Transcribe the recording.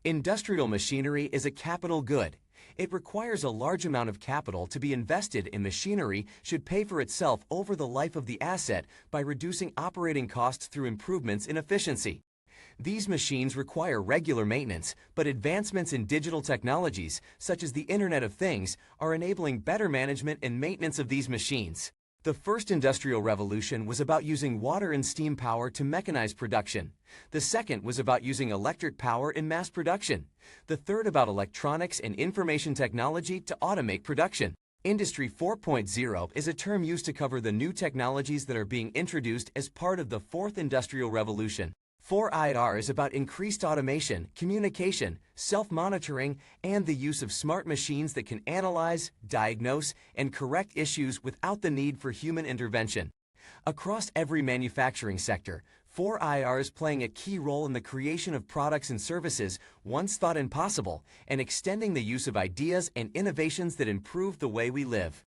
Industrial machinery is a capital good. It requires a large amount of capital to be invested in machinery should pay for itself over the life of the asset by reducing operating costs through improvements in efficiency. These machines require regular maintenance, but advancements in digital technologies, such as the Internet of Things, are enabling better management and maintenance of these machines. The first industrial revolution was about using water and steam power to mechanize production. The second was about using electric power in mass production. The third about electronics and information technology to automate production. Industry 4.0 is a term used to cover the new technologies that are being introduced as part of the fourth industrial revolution. 4IR is about increased automation, communication, self-monitoring, and the use of smart machines that can analyze, diagnose, and correct issues without the need for human intervention. Across every manufacturing sector, 4IR is playing a key role in the creation of products and services once thought impossible and extending the use of ideas and innovations that improve the way we live.